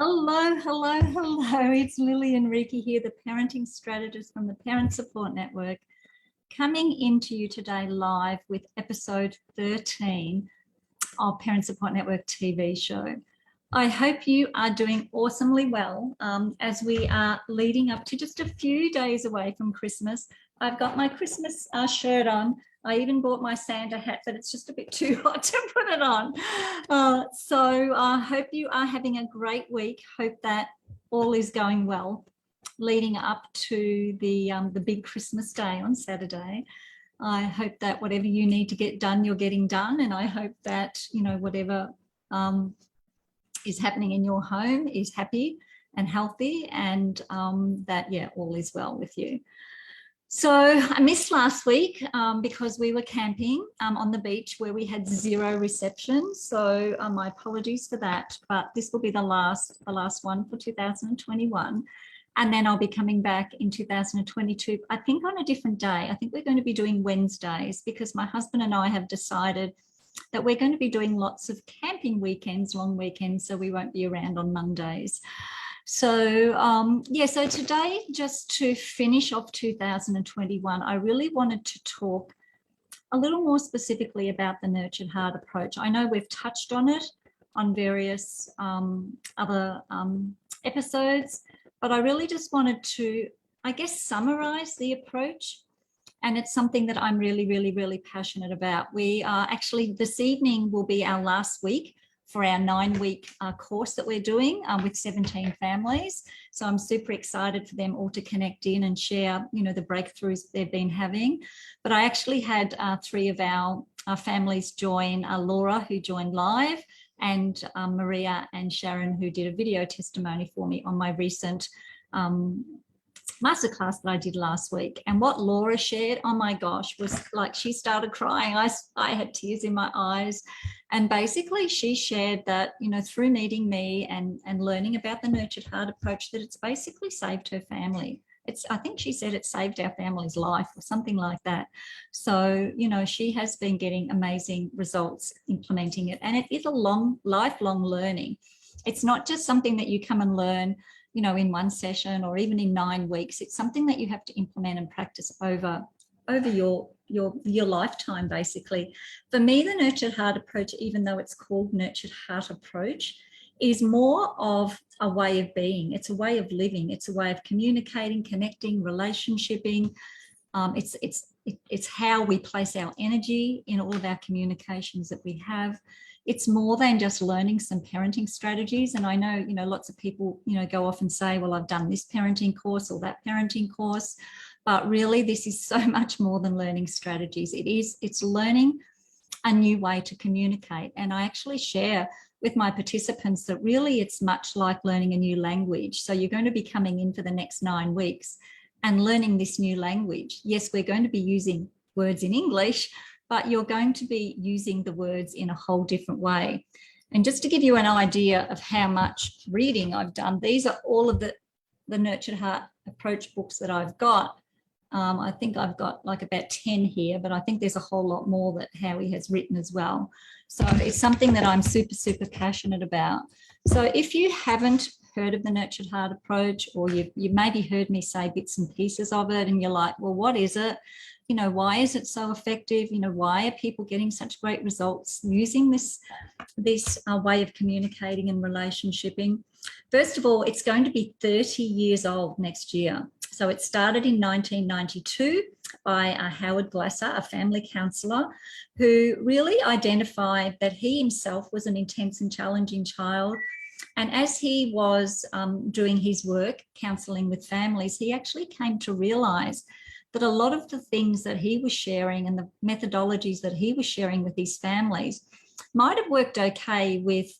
Hello, hello, hello. It's Lily and Riki here, the parenting strategist from the Parent Support Network, coming into you today live with episode 13 of Parent Support Network TV show. I hope you are doing awesomely well as we are leading up to just a few days away from Christmas. I've got my Christmas shirt on. I even bought my Santa hat, but it's just a bit too hot to put it on. So I hope you are having a great week. Hope that all is going well leading up to the big Christmas day on Saturday. I hope that whatever you need to get done, you're getting done. And I hope that, whatever is happening in your home is happy and healthy, and that, all is well with you. So I missed last week because we were camping on the beach where we had zero reception. So my apologies for that, but this will be the last one for 2021. And then I'll be coming back in 2022, I think on a different day. I think we're going to be doing Wednesdays because my husband and I have decided that we're going to be doing lots of camping weekends, long weekends, so we won't be around on Mondays. So, so today, just to finish off 2021, I really wanted to talk a little more specifically about the Nurtured Heart approach. I know we've touched on it on various other episodes, but I really just wanted to, summarize the approach. And it's something that I'm really, really, really passionate about. We are actually, this evening will be our last week for our 9-week course that we're doing with 17 families. So I'm super excited for them all to connect in and share, the breakthroughs they've been having. But I actually had 3 of our families join, Laura, who joined live, and Maria and Sharon, who did a video testimony for me on my recent masterclass that I did last week. And what Laura shared, oh my gosh, was like she started crying. I had tears in my eyes. And basically she shared that, through meeting me and learning about the Nurtured Heart approach, that it's basically saved her family. I think she said it saved our family's life or something like that. So, she has been getting amazing results implementing it. And it is a lifelong learning. It's not just something that you come and learn in one session or even in 9 weeks. It's something that you have to implement and practice over your lifetime, basically. For me, the Nurtured Heart approach, even though it's called Nurtured Heart approach, is more of a way of being. It's a way of living. It's a way of communicating, connecting, relationshiping. It's how we place our energy in all of our communications that we have. It's more than just learning some parenting strategies. And I know, lots of people, go off and say, well, I've done this parenting course or that parenting course. But really, this is so much more than learning strategies. It's learning a new way to communicate. And I actually share with my participants that really it's much like learning a new language. So you're going to be coming in for the next 9 weeks and learning this new language. Yes, we're going to be using words in English, but you're going to be using the words in a whole different way. And just to give you an idea of how much reading I've done, these are all of the Nurtured Heart approach books that I've got. I think I've got like about 10 here, but I think there's a whole lot more that Howie has written as well. So it's something that I'm super, super passionate about. So if you haven't heard of the Nurtured Heart approach, or you've maybe heard me say bits and pieces of it and you're like, well, what is it? Why is it so effective? Why are people getting such great results using this way of communicating and relationshiping? First of all, it's going to be 30 years old next year. So it started in 1992 by Howard Glasser, a family counsellor, who really identified that he himself was an intense and challenging child. And as he was doing his work, counselling with families, he actually came to realise that a lot of the things that he was sharing and the methodologies that he was sharing with his families might have worked okay with,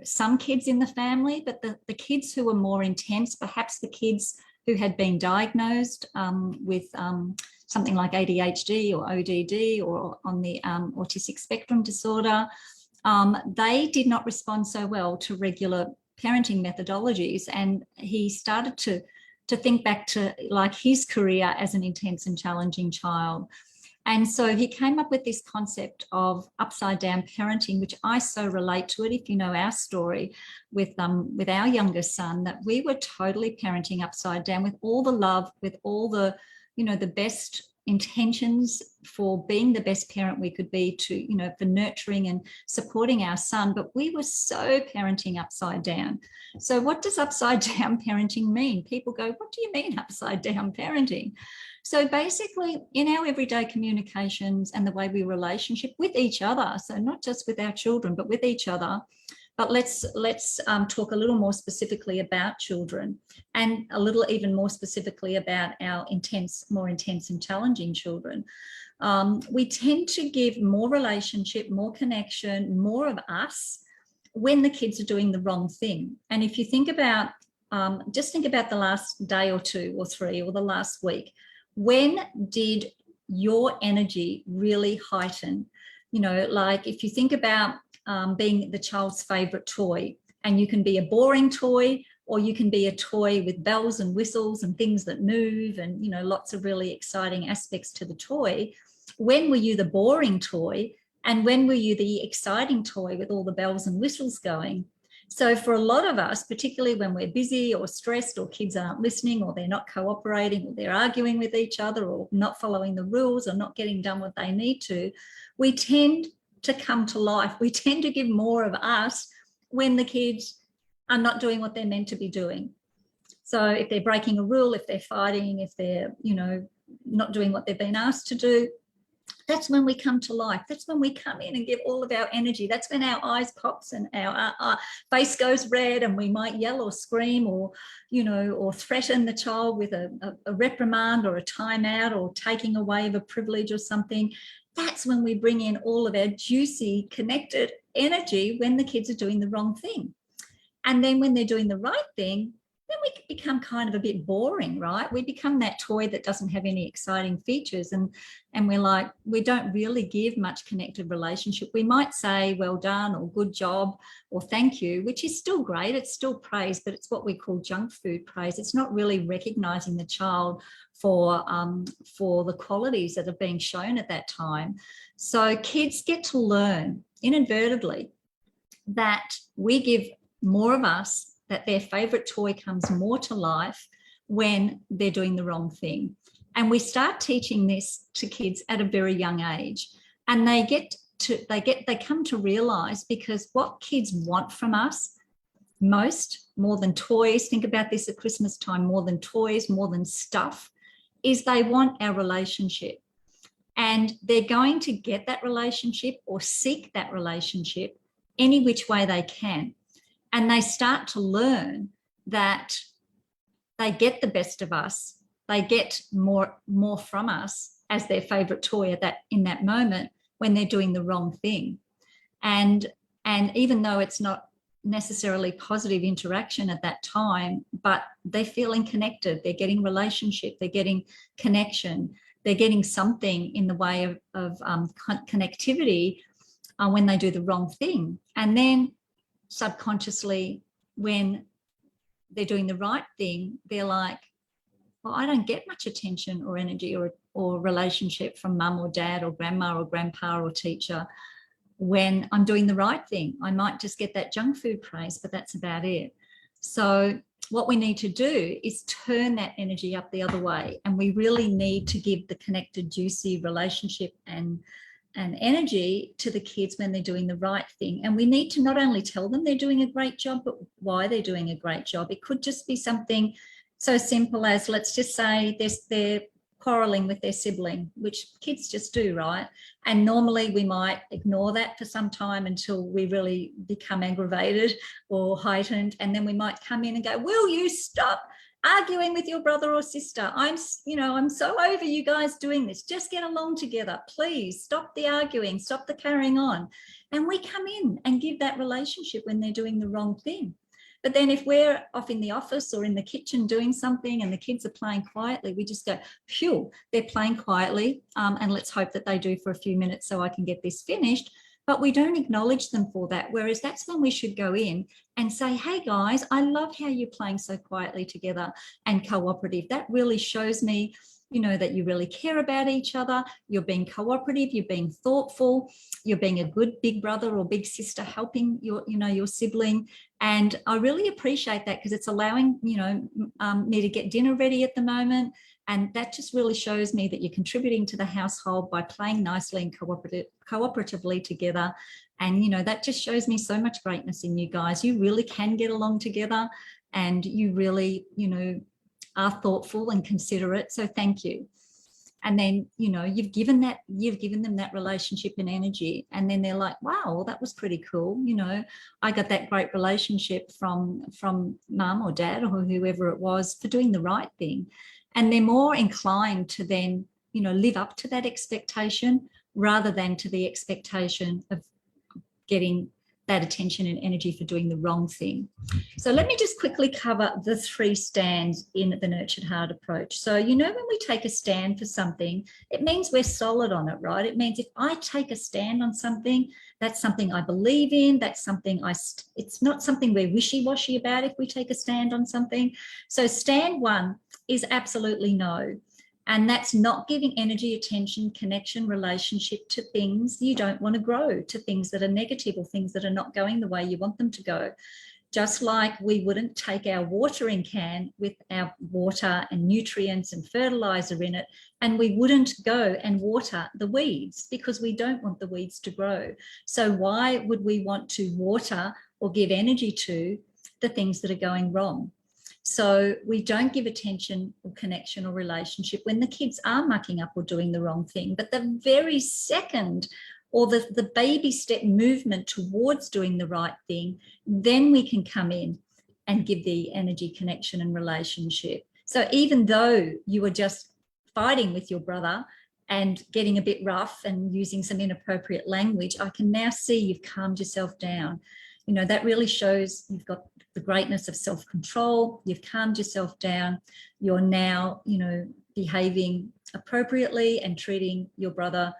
some kids in the family, but the kids who were more intense, perhaps the kids who had been diagnosed with something like ADHD or ODD or on the autistic spectrum disorder, they did not respond so well to regular parenting methodologies. And he started to think back to like his career as an intense and challenging child. And so he came up with this concept of upside down parenting, which I so relate to it. If you know our story with our youngest son, that we were totally parenting upside down with all the love, with all the, the best intentions for being the best parent we could be, to, for nurturing and supporting our son. But we were so parenting upside down. So what does upside down parenting mean? People go, what do you mean upside down parenting? So basically, in our everyday communications and the way we relationship with each other, so not just with our children, but with each other. But let's talk a little more specifically about children, and a little even more specifically about our more intense and challenging children. We tend to give more relationship, more connection, more of us when the kids are doing the wrong thing. And if you think about, just think about the last day or two or three or the last week. When did your energy really heighten? Like if you think about being the child's favorite toy, and you can be a boring toy, or you can be a toy with bells and whistles and things that move, and lots of really exciting aspects to the toy. When were you the boring toy, and when were you the exciting toy with all the bells and whistles going? So for a lot of us, particularly when we're busy or stressed, or kids aren't listening, or they're not cooperating, or they're arguing with each other, or not following the rules, or not getting done what they need to, we tend to come to life. We tend to give more of us when the kids are not doing what they're meant to be doing. So if they're breaking a rule, if they're fighting, if they're, not doing what they've been asked to do, that's when we come to life. That's when we come in and give all of our energy. That's when our eyes pops and our face goes red, and we might yell or scream, or, or threaten the child with a reprimand or a timeout, or taking away of a privilege or something. That's when we bring in all of our juicy, connected energy when the kids are doing the wrong thing. And then when they're doing the right thing, then we become kind of a bit boring, right? We become that toy that doesn't have any exciting features, and we're like, we don't really give much connected relationship. We might say well done, or good job, or thank you, which is still great. It's still praise, but it's what we call junk food praise. It's not really recognizing the child for the qualities that are being shown at that time. So kids get to learn inadvertently that we give more of us, that their favorite toy comes more to life when they're doing the wrong thing. And we start teaching this to kids at a very young age. And they come to realize, because what kids want from us most, more than toys, think about this at Christmas time, more than toys, more than stuff, is they want our relationship. And they're going to get that relationship or seek that relationship any which way they can. And they start to learn that they get the best of us, they get more from us as their favorite toy in that moment when they're doing the wrong thing. And even though it's not necessarily positive interaction at that time, but they're feeling connected, they're getting relationship, they're getting connection, they're getting something in the way of connectivity when they do the wrong thing. And then subconsciously, when they're doing the right thing, they're like, well, I don't get much attention or energy or relationship from mum or dad or grandma or grandpa or teacher when I'm doing the right thing. I might just get that junk food praise, but that's about it. So what we need to do is turn that energy up the other way, and we really need to give the connected, juicy relationship and energy to the kids when they're doing the right thing. And we need to not only tell them they're doing a great job, but why they're doing a great job. It could just be something so simple as, let's just say they're quarreling with their sibling, which kids just do, right? And normally we might ignore that for some time until we really become aggravated or heightened. And then we might come in and go, will you stop arguing with your brother or sister? I'm so over you guys doing this. Just get along together. Please stop the arguing, stop the carrying on. And we come in and give that relationship when they're doing the wrong thing. But then if we're off in the office or in the kitchen doing something and the kids are playing quietly, we just go, phew, they're playing quietly, and let's hope that they do for a few minutes so I can get this finished. But we don't acknowledge them for that. Whereas that's when we should go in and say, hey guys, I love how you're playing so quietly together and cooperative. That really shows me you know, that you really care about each other, you're being cooperative, you're being thoughtful, you're being a good big brother or big sister helping your, you know, your sibling. And I really appreciate that, because it's allowing, you know, me to get dinner ready at the moment. And that just really shows me that you're contributing to the household by playing nicely and cooperatively together. And, you know, that just shows me so much greatness in you guys. You really can get along together, and you really, you know, are thoughtful and considerate. So thank you. And then, you know, you've given them that relationship and energy. And then they're like, wow, well, that was pretty cool. You know, I got that great relationship from mum or dad or whoever it was for doing the right thing. And they're more inclined to then, you know, live up to that expectation rather than to the expectation of getting that attention and energy for doing the wrong thing. So let me just quickly cover the 3 stands in the Nurtured Heart approach. So, you know, when we take a stand for something, it means we're solid on it, right? It means if I take a stand on something, that's something I believe in, that's something it's not something we're wishy-washy about if we take a stand on something. So stand 1 is absolutely no. And that's not giving energy, attention, connection, relationship to things you don't want to grow, to things that are negative or things that are not going the way you want them to go. Just like we wouldn't take our watering can with our water and nutrients and fertilizer in it, and we wouldn't go and water the weeds because we don't want the weeds to grow. So why would we want to water or give energy to the things that are going wrong? So we don't give attention or connection or relationship when the kids are mucking up or doing the wrong thing. But the very second, or the baby step movement towards doing the right thing, then we can come in and give the energy, connection and relationship. So even though you were just fighting with your brother and getting a bit rough and using some inappropriate language, I can now see you've calmed yourself down. You know, that really shows you've got the greatness of self-control, you've calmed yourself down, you're now, you know, behaving appropriately and treating your brother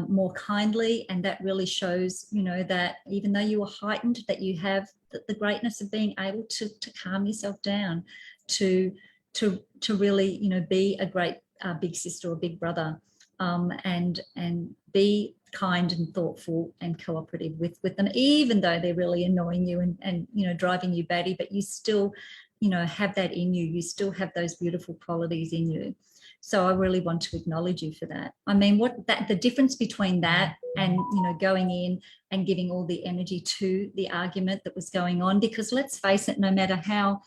more kindly. And that really shows, you know, that even though you were heightened, that you have the greatness of being able to calm yourself down, to really, you know, be a great big sister or big brother, and be kind and thoughtful and cooperative with them, even though they're really annoying you and you know, driving you batty, but you still, you know, have that in you. You still have those beautiful qualities in you. So I really want to acknowledge you for that. I mean, the difference between that and, you know, going in and giving all the energy to the argument that was going on, because let's face it, no matter how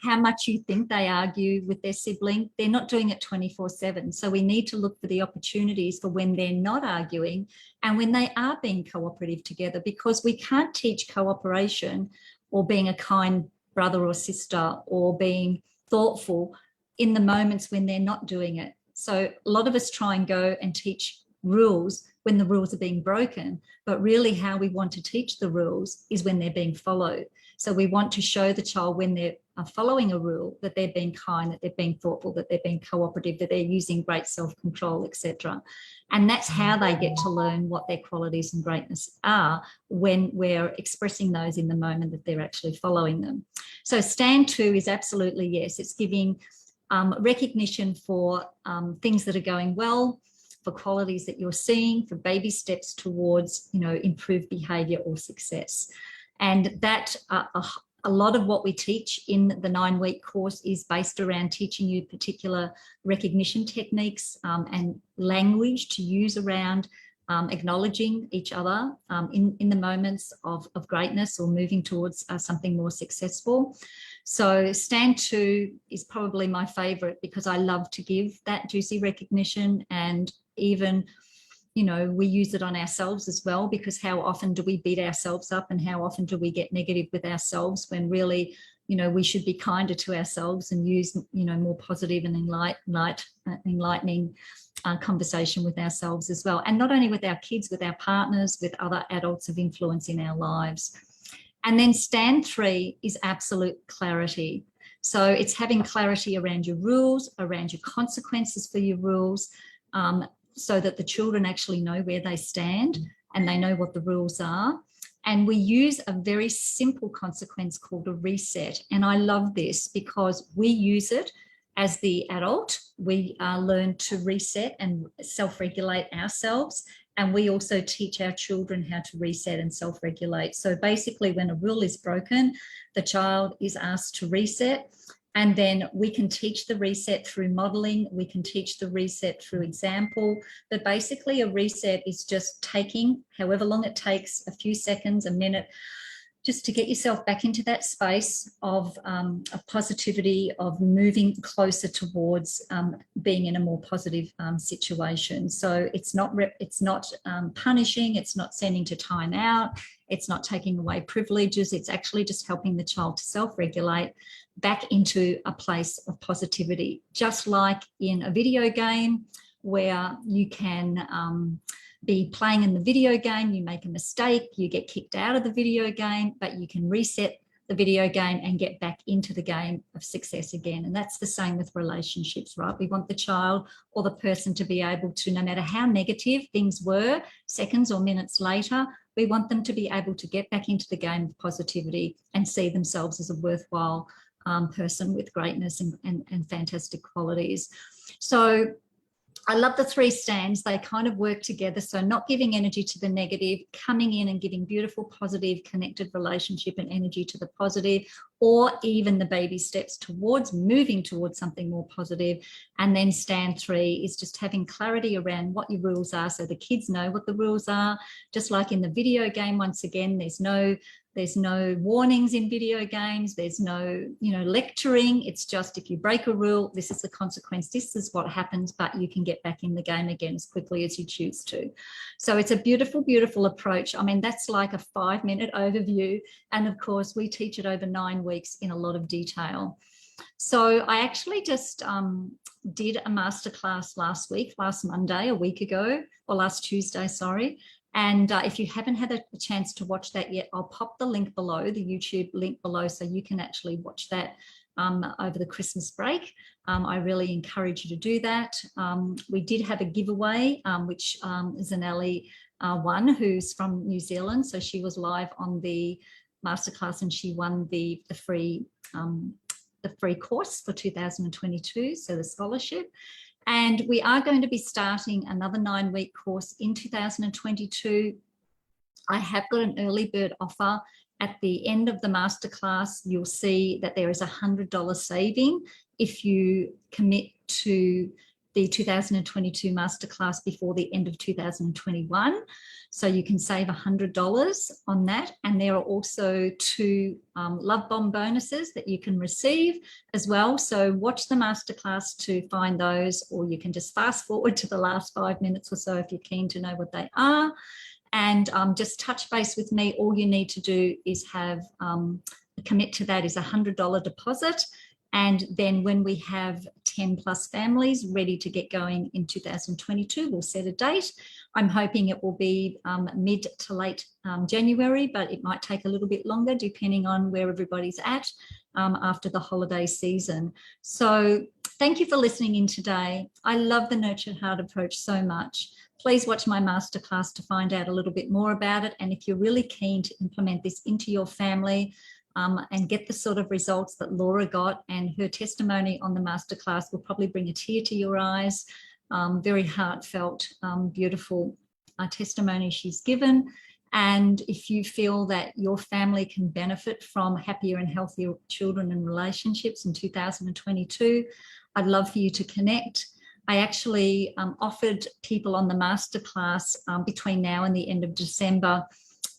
much you think they argue with their sibling, they're not doing it 24/7. So we need to look for the opportunities for when they're not arguing and when they are being cooperative together, because we can't teach cooperation or being a kind brother or sister or being thoughtful in the moments when they're not doing it. So a lot of us try and go and teach rules when the rules are being broken, but really how we want to teach the rules is when they're being followed. So we want to show the child when they're following a rule that they're being kind, that they're being thoughtful, that they're being cooperative, that they're using great self-control, etc. And that's how they get to learn what their qualities and greatness are when we're expressing those in the moment that they're actually following them. So stand 2 is absolutely yes. It's giving recognition for things that are going well, for qualities that you're seeing, for baby steps towards, you know, improved behaviour or success. And that a lot of what we teach in the 9-week course is based around teaching you particular recognition techniques and language to use around acknowledging each other in the moments of greatness or moving towards something more successful. So stand 2 is probably my favourite because I love to give that juicy recognition, and even, you know, we use it on ourselves as well, because how often do we beat ourselves up and how often do we get negative with ourselves when really, you know, we should be kinder to ourselves and use, you know, more positive and enlightening conversation with ourselves as well. And not only with our kids, with our partners, with other adults of influence in our lives. And then stand 3 is absolute clarity. So it's having clarity around your rules, around your consequences for your rules, so that the children actually know where they stand and they know what the rules are. And we use a very simple consequence called a reset. And I love this because we use it as the adult, we learn to reset and self-regulate ourselves. And we also teach our children how to reset and self-regulate. So basically, when a rule is broken, the child is asked to reset. And then we can teach the reset through modeling. We can teach the reset through example. But basically, a reset is just taking however long it takes, a few seconds, a minute, just to get yourself back into that space of positivity, of moving closer towards being in a more positive situation. So it's not punishing, it's not sending to time out, it's not taking away privileges, it's actually just helping the child to self-regulate back into a place of positivity. Just like in a video game where you can be playing in the video game, you make a mistake, you get kicked out of the video game, but you can reset the video game and get back into the game of success again. And that's the same with relationships, right? We want the child or the person to be able to, no matter how negative things were seconds or minutes later, we want them to be able to get back into the game of positivity and see themselves as a worthwhile person with greatness and fantastic qualities. So I love the 3 stands. They kind of work together. So not giving energy to the negative, coming in and giving beautiful, positive, connected relationship and energy to the positive, or even the baby steps towards moving towards something more positive. And then stand 3 is just having clarity around what your rules are, so the kids know what the rules are. Just like in the video game, once again, there's no warnings in video games. There's no, lecturing. It's just, if you break a rule, this is the consequence. This is what happens, but you can get back in the game again as quickly as you choose to. So it's a beautiful, beautiful approach. I mean, that's like a 5-minute overview. And of course, we teach it over 9 weeks in a lot of detail. So I actually just did a masterclass last Monday, a week ago, or last Tuesday, sorry. And if you haven't had a chance to watch that yet, I'll pop the link below, the YouTube link below, so you can actually watch that over the Christmas break. I really encourage you to do that. We did have a giveaway, which is an Ellie one who's from New Zealand. So she was live on the masterclass and she won the free course for 2022, so the scholarship. And we are going to be starting another 9-week course in 2022. I have got an early bird offer. At the end of the masterclass, you'll see that there is a $100 saving if you commit to the 2022 masterclass before the end of 2021. So you can save $100 on that. And there are also 2 love bomb bonuses that you can receive as well. So watch the masterclass to find those, or you can just fast forward to the last 5 minutes or so if you're keen to know what they are. And just touch base with me. All you need to do is have commit to that is a $100 deposit. And then when we have 10 plus families ready to get going in 2022, we'll set a date. I'm hoping it will be mid to late January, but it might take a little bit longer depending on where everybody's at after the holiday season. So thank you for listening in today. I love the Nurtured Heart approach so much. Please watch my masterclass to find out a little bit more about it. And if you're really keen to implement this into your family, and get the sort of results that Laura got, and her testimony on the masterclass will probably bring a tear to your eyes. Very heartfelt, beautiful testimony she's given. And if you feel that your family can benefit from happier and healthier children and relationships in 2022, I'd love for you to connect. I actually offered people on the masterclass between now and the end of December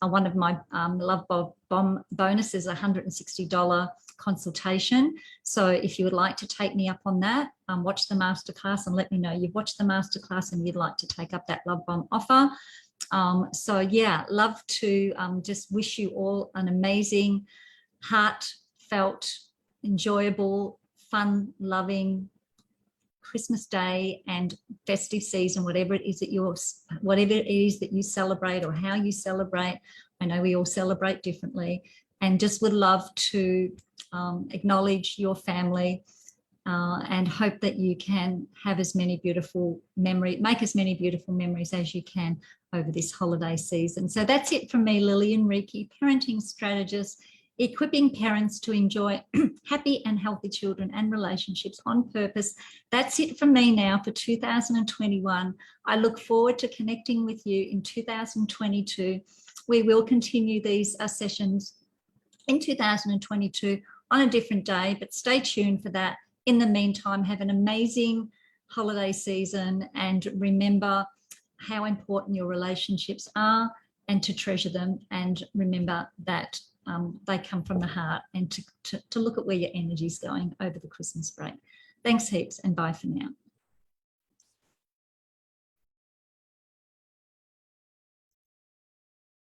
one of my Love Bomb bonuses, a $160 consultation. So if you would like to take me up on that, watch the masterclass and let me know you've watched the masterclass and you'd like to take up that Love Bomb offer. So yeah, love to just wish you all an amazing, heartfelt, enjoyable, fun, loving Christmas Day and festive season, whatever it is that you celebrate or how you celebrate. I know we all celebrate differently, and just would love to acknowledge your family and hope that you can have as many beautiful memories, make as many beautiful memories as you can over this holiday season. So that's it from me, Lillian Reiki, parenting strategist equipping parents to enjoy happy and healthy children and relationships on purpose. That's it from me now for 2021. I look forward to connecting with you in 2022. We will continue these sessions in 2022 on a different day, but stay tuned for that. In the meantime, have an amazing holiday season and remember how important your relationships are and to treasure them, and remember that they come from the heart, and to look at where your energy is going over the Christmas break. Thanks heaps, and bye for now.